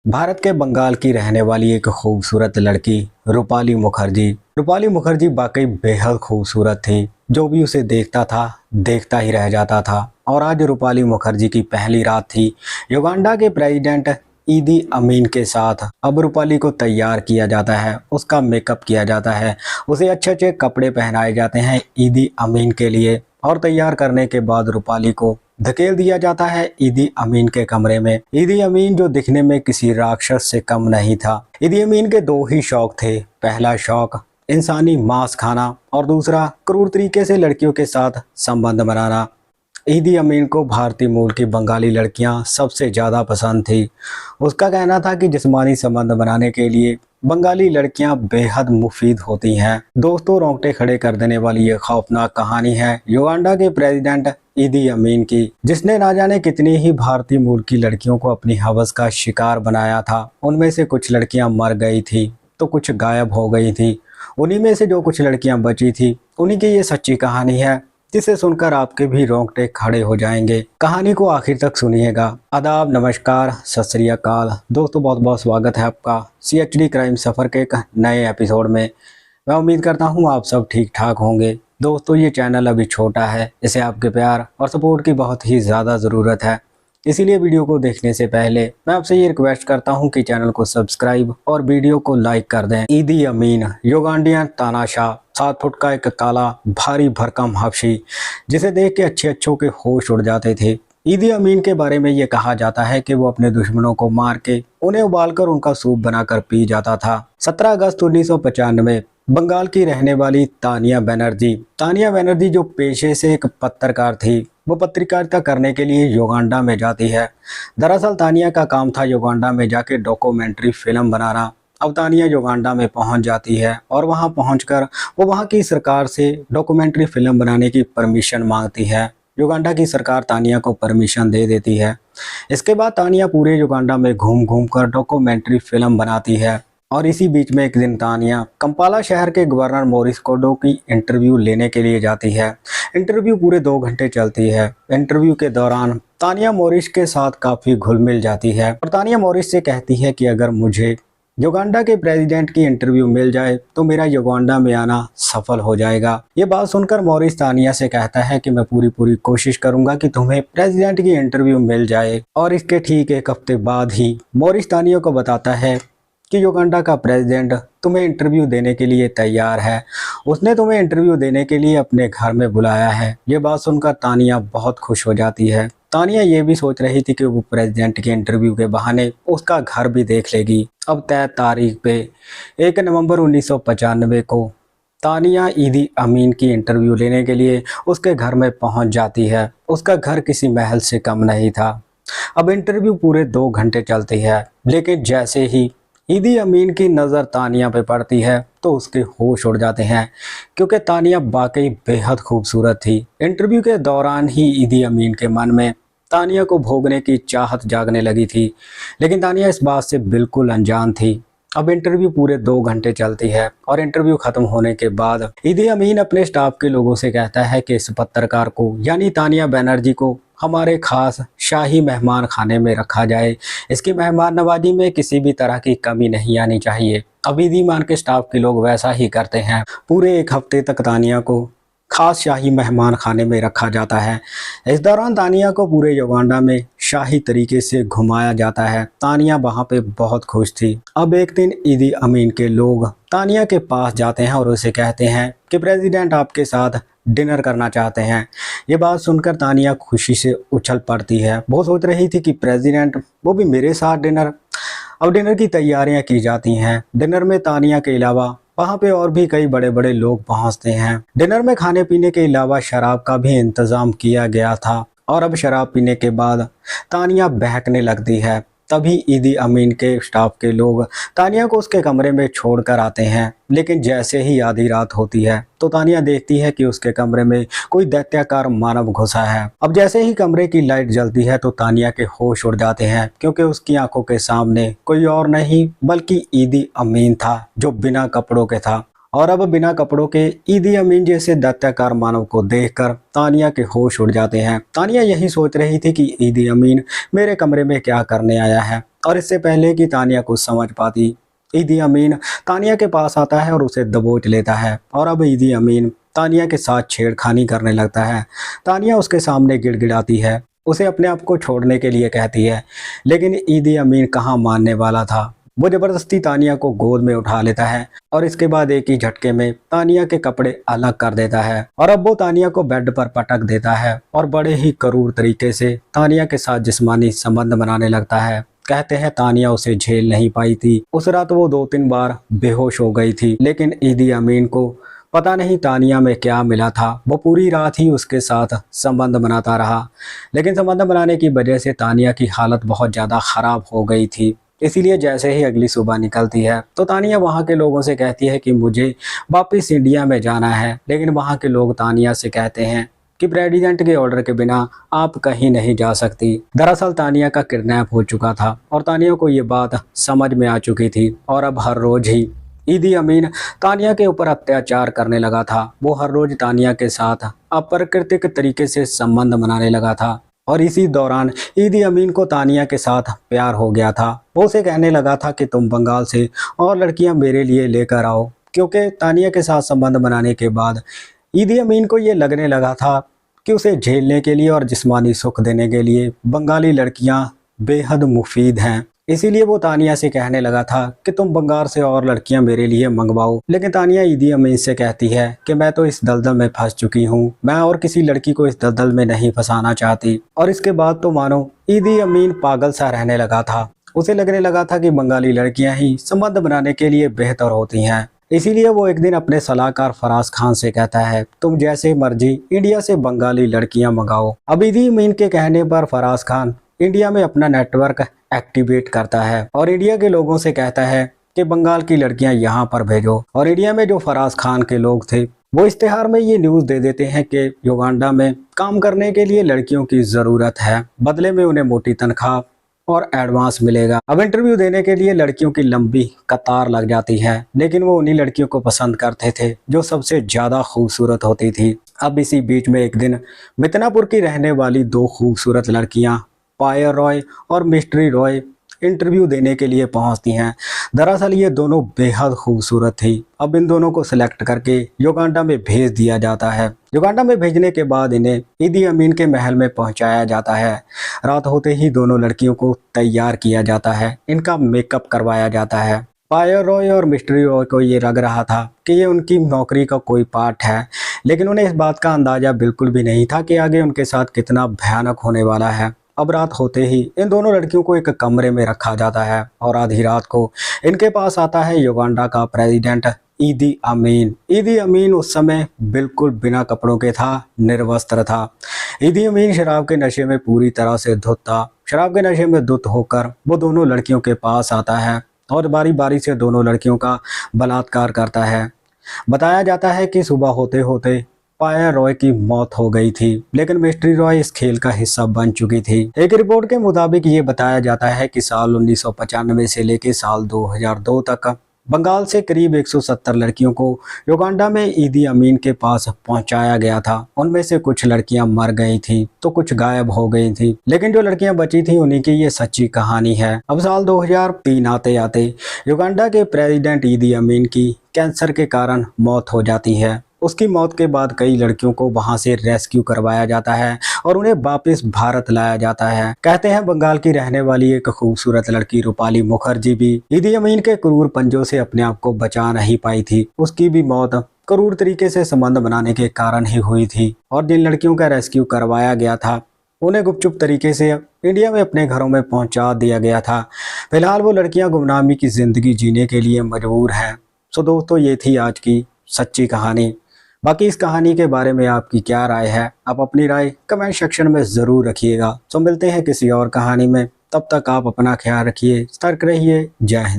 भारत के बंगाल की रहने वाली एक खूबसूरत लड़की रूपाली मुखर्जी। रूपाली मुखर्जी वाकई बेहद खूबसूरत थी। जो भी उसे देखता था देखता ही रह जाता था। और आज रूपाली मुखर्जी की पहली रात थी युगांडा के प्रेसिडेंट ईदी अमीन के साथ। अब रूपाली को तैयार किया जाता है, उसका मेकअप किया जाता है, उसे अच्छे अच्छे कपड़े पहनाए जाते हैं ईदी अमीन के लिए। और तैयार करने के बाद रूपाली को धकेल दिया जाता है ईदी अमीन के कमरे में। ईदी अमीन जो दिखने में किसी राक्षस से कम नहीं था। ईदी अमीन के दो ही शौक थे। पहला शौक इंसानी मांस खाना और दूसरा क्रूर तरीके से लड़कियों के साथ संबंध बनाना। ईदी अमीन को भारतीय मूल की बंगाली लड़कियां सबसे ज़्यादा पसंद थी। उसका कहना था कि जिस्मानी संबंध बनाने के लिए बंगाली लड़कियां बेहद मुफीद होती हैं। दोस्तों, रोंगटे खड़े कर देने वाली ये खौफनाक कहानी है युगांडा के प्रेसिडेंट ईदी अमीन की, जिसने ना जाने कितनी ही भारतीय मूल की लड़कियों को अपनी हवस का शिकार बनाया था। उनमें से कुछ लड़कियां मर गई थी तो कुछ गायब हो गई थी। उन्हीं में से जो कुछ लड़कियां बची थी उन्हीं की ये सच्ची कहानी है, जिसे सुनकर आपके भी रोंगटे खड़े हो जाएंगे। कहानी को आखिर तक सुनिएगा। आदाब, नमस्कार, सत श्री अकाल। दोस्तों, बहुत बहुत स्वागत है आपका CHD क्राइम सफ़र के एक नए एपिसोड में। मैं उम्मीद करता हूं आप सब ठीक ठाक होंगे। दोस्तों, ये चैनल अभी छोटा है, इसे आपके प्यार और सपोर्ट की बहुत ही ज़्यादा ज़रूरत है। इसीलिए वीडियो को देखने से पहले मैं आपसे ये रिक्वेस्ट करता हूं कि चैनल को सब्सक्राइब और वीडियो को लाइक कर दें। ईदी अमीन युगांडियन तानाशाह, 7 फुट का एक काला भारी भरकम हबशी, जिसे देख के अच्छे अच्छों के होश उड़ जाते थे। ईदी अमीन के बारे में ये कहा जाता है कि वो अपने दुश्मनों को मार के उन्हें उबालकर उनका सूप बनाकर पी जाता था। 17 अगस्त 1995 बंगाल की रहने वाली तानिया बनर्जी जो पेशे से एक पत्रकार थी, वो पत्रकारिता करने के लिए युगांडा में जाती है। दरअसल तानिया का काम था युगांडा में जाके डॉक्यूमेंट्री फिल्म बनाना। अब तानिया युगांडा में पहुंच जाती है और वहां पहुंचकर वो वहां की सरकार से डॉक्यूमेंट्री फिल्म बनाने की परमिशन मांगती है। युगांडा की सरकार तानिया को परमिशन दे देती है। इसके बाद तानिया पूरे युगांडा में घूम घूम कर डॉक्यूमेंट्री फिल्म बनाती है। और इसी बीच में एक दिन तानिया कंपाला शहर के गवर्नर मोरिस कोडो की इंटरव्यू लेने के लिए जाती है। इंटरव्यू पूरे 2 घंटे चलती है। इंटरव्यू के दौरान तानिया मोरिस के साथ काफ़ी घुल मिल जाती है और तानिया मोरिस से कहती है कि अगर मुझे युगांडा के प्रेसिडेंट की इंटरव्यू मिल जाए तो मेरा युगांडा में आना सफल हो जाएगा। ये बात सुनकर मोरिस तानिया से कहता है कि मैं पूरी कोशिश करूंगा कि तुम्हें प्रेसिडेंट की इंटरव्यू मिल जाए। और इसके ठीक 1 हफ्ते बाद ही मोरिस तानिया को बताता है कि युगांडा का प्रेसिडेंट तुम्हें इंटरव्यू देने के लिए तैयार है। उसने तुम्हें इंटरव्यू देने के लिए अपने घर में बुलाया है। ये बात सुनकर तानिया बहुत खुश हो जाती है। तानिया ये भी सोच रही थी कि वो प्रेसिडेंट के इंटरव्यू के बहाने उसका घर भी देख लेगी। अब तय तारीख पे 1 नवंबर 1995 को तानिया ईदी अमीन की इंटरव्यू लेने के लिए उसके घर में पहुंच जाती है। उसका घर किसी महल से कम नहीं था। अब इंटरव्यू पूरे 2 घंटे चलती है, लेकिन जैसे ही ईदी अमीन की नज़र तानिया पे पड़ती है तो उसके होश उड़ जाते हैं, क्योंकि तानिया वाकई बेहद खूबसूरत थी। इंटरव्यू के दौरान ही ईदी अमीन के मन में तानिया को भोगने की चाहत जागने लगी थी, लेकिन तानिया इस बात से बिल्कुल अनजान थी। अब इंटरव्यू पूरे 2 घंटे चलती है और इंटरव्यू खत्म होने के बाद ईदी अमीन अपने स्टाफ के लोगों से कहता है कि इस पत्रकार को यानी तानिया बनर्जी को हमारे खास शाही मेहमान खाने में रखा जाए। इसकी मेहमान नवाजी में किसी भी तरह की कमी नहीं आनी चाहिए। अब ईदी अमीन के स्टाफ के लोग वैसा ही करते हैं। पूरे 1 हफ्ते तक तानिया को खास शाही मेहमान खाने में रखा जाता है। इस दौरान तानिया को पूरे युगांडा में शाही तरीके से घुमाया जाता है। तानिया वहाँ पे बहुत खुश थी। अब एक दिन ईदी अमीन के लोग तानिया के पास जाते हैं और उसे कहते हैं कि प्रेसिडेंट आपके साथ डिनर करना चाहते हैं। ये बात सुनकर तानिया खुशी से उछल पड़ती है। वो सोच रही थी कि प्रेसिडेंट, वो भी मेरे साथ डिनर। अब डिनर की तैयारियां की जाती हैं। डिनर में तानिया के अलावा वहाँ पे और भी कई बड़े बड़े लोग पहुँचते हैं। डिनर में खाने पीने के अलावा शराब का भी इंतज़ाम किया गया था। और अब शराब पीने के बाद तानिया बहकने लगती है। तभी ईदी अमीन के स्टाफ के लोग तानिया को उसके कमरे में छोड़कर आते हैं। लेकिन जैसे ही आधी रात होती है तो तानिया देखती है कि उसके कमरे में कोई दैत्याकार मानव घुसा है। अब जैसे ही कमरे की लाइट जलती है तो तानिया के होश उड़ जाते हैं, क्योंकि उसकी आंखों के सामने कोई और नहीं बल्कि ईदी अमीन था, जो बिना कपड़ों के था। और अब बिना कपड़ों के ईदी अमीन जैसे दत्ताकार मानव को देखकर तानिया के होश उड़ जाते हैं। तानिया यही सोच रही थी कि ईदी अमीन मेरे कमरे में क्या करने आया है, और इससे पहले कि तानिया कुछ समझ पाती, ईदी अमीन तानिया के पास आता है और उसे दबोच लेता है। और अब ईदी अमीन तानिया के साथ छेड़खानी करने लगता है। तानिया उसके सामने गिड़गिड़ाती है, उसे अपने आप को छोड़ने के लिए कहती है, लेकिन ईदी अमीन कहाँ मानने वाला था। वो जबरदस्ती तानिया को गोद में उठा लेता है और इसके बाद एक ही झटके में तानिया के कपड़े अलग कर देता है, और अब वो तानिया को बेड पर पटक देता है और बड़े ही क्रूर तरीके से तानिया के साथ जिस्मानी संबंध बनाने लगता है। कहते हैं तानिया उसे झेल नहीं पाई थी। उस रात वो 2-3 बार बेहोश हो गई थी, लेकिन ईदी अमीन को पता नहीं तानिया में क्या मिला था। वो पूरी रात ही उसके साथ संबंध बनाता रहा, लेकिन संबंध बनाने की वजह से तानिया की हालत बहुत ज़्यादा ख़राब हो गई थी। इसीलिए जैसे ही अगली सुबह निकलती है तो तानिया वहाँ के लोगों से कहती है कि मुझे वापस इंडिया में जाना है, लेकिन वहाँ के लोग तानिया से कहते हैं कि प्रेसिडेंट के ऑर्डर के बिना आप कहीं नहीं जा सकती। दरअसल तानिया का किडनैप हो चुका था और तानिया को ये बात समझ में आ चुकी थी, और अब हर रोज ही ईदी अमीन तानिया के ऊपर अत्याचार करने लगा था। वो हर रोज तानिया के साथ अप्राकृतिक तरीके से संबंध बनाने लगा था, और इसी दौरान ईदी अमीन को तानिया के साथ प्यार हो गया था। वो उसे कहने लगा था कि तुम बंगाल से और लड़कियां मेरे लिए लेकर आओ, क्योंकि तानिया के साथ संबंध बनाने के बाद ईदी अमीन को ये लगने लगा था कि उसे झेलने के लिए और जिस्मानी सुख देने के लिए बंगाली लड़कियां बेहद मुफीद हैं। इसीलिए वो तानिया से कहने लगा था कि तुम बंगाल से और लड़कियां मेरे लिए मंगवाओ। लेकिन तानिया ईदी अमीन से कहती है कि मैं तो इस दलदल में फंस चुकी हूँ, मैं और किसी लड़की को इस दलदल में नहीं फंसाना चाहती। और इसके बाद तो मानो ईदी अमीन पागल सा रहने लगा था। उसे लगने लगा था कि बंगाली लड़कियां ही संबंध बनाने के लिए बेहतर होती हैं। इसीलिए वो एक दिन अपने सलाहकार फराज खान से कहता है, तुम जैसे मर्जी इंडिया से बंगाली लड़कियां मंगाओ। अब ईदी अमीन के कहने पर फराज खान इंडिया में अपना नेटवर्क एक्टिवेट करता है और इंडिया के लोगों से कहता है कि बंगाल की लड़कियां यहाँ पर भेजो। और इंडिया में जो फराज खान के लोग थे वो इश्तिहार में ये न्यूज़ दे देते हैं कि युगांडा में काम करने के लिए लड़कियों की ज़रूरत है, बदले में उन्हें मोटी तनख्वाह और एडवांस मिलेगा। अब इंटरव्यू देने के लिए लड़कियों की लंबी कतार लग जाती है, लेकिन वो उन्हीं लड़कियों को पसंद करते थे जो सबसे ज़्यादा खूबसूरत होती थी। अब इसी बीच में एक दिन मिदनापुर की रहने वाली 2 खूबसूरत लड़कियां पायल रॉय और मिस्ट्री रॉय इंटरव्यू देने के लिए पहुंचती हैं। दरअसल ये दोनों बेहद खूबसूरत थी। अब इन दोनों को सिलेक्ट करके युगांडा में भेज दिया जाता है। युगांडा में भेजने के बाद इन्हें ईदी अमीन के महल में पहुंचाया जाता है। रात होते ही दोनों लड़कियों को तैयार किया जाता है, इनका मेकअप करवाया जाता है। पायल रॉय और मिस्ट्री रॉय को ये लग रहा था कि ये उनकी नौकरी का कोई पार्ट है, लेकिन उन्हें इस बात का अंदाज़ा बिल्कुल भी नहीं था कि आगे उनके साथ कितना भयानक होने वाला है। अब रात होते ही इन दोनों लड़कियों को एक कमरे में रखा जाता है और आधी रात को इनके पास आता है युगांडा का प्रेसिडेंट ईदी अमीन। ईदी अमीन उस समय बिल्कुल बिना कपड़ों के था, निर्वस्त्र था। ईदी अमीन शराब के नशे में पूरी तरह से धुत था। शराब के नशे में धुत होकर वो दोनों लड़कियों के पास आता है और बारी बारी से दोनों लड़कियों का बलात्कार करता है। बताया जाता है कि सुबह होते होते पायल रॉय की मौत हो गई थी, लेकिन मिस्ट्री रॉय इस खेल का हिस्सा बन चुकी थी। एक रिपोर्ट के मुताबिक ये बताया जाता है कि साल 1995 से लेकर साल 2002 तक बंगाल से करीब 170 लड़कियों को युगांडा में ईदी अमीन के पास पहुंचाया गया था। उनमें से कुछ लड़कियां मर गई थी तो कुछ गायब हो गई थी, लेकिन जो लड़कियां बची थी उन्हीं की ये सच्ची कहानी है। अब साल 2003 आते आते युगांडा के प्रेसिडेंट ईदी अमीन की कैंसर के कारण मौत हो जाती है। उसकी मौत के बाद कई लड़कियों को वहां से रेस्क्यू करवाया जाता है और उन्हें वापस भारत लाया जाता है। कहते हैं बंगाल की रहने वाली एक खूबसूरत लड़की रूपाली मुखर्जी भी ईदी अमीन के क्रूर पंजों से अपने आप को बचा नहीं पाई थी। उसकी भी मौत क्रूर तरीके से संबंध बनाने के कारण ही हुई थी, और जिन लड़कियों का रेस्क्यू करवाया गया था उन्हें गुपचुप तरीके से इंडिया में अपने घरों में पहुंचा दिया गया था। फिलहाल वो लड़कियां गुमनामी की जिंदगी जीने के लिए मजबूर हैं। सो दोस्तों, ये थी आज की सच्ची कहानी। बाकी इस कहानी के बारे में आपकी क्या राय है, आप अपनी राय कमेंट सेक्शन में ज़रूर रखिएगा। तो मिलते हैं किसी और कहानी में, तब तक आप अपना ख्याल रखिए, सतर्क रहिए। जय हिंद।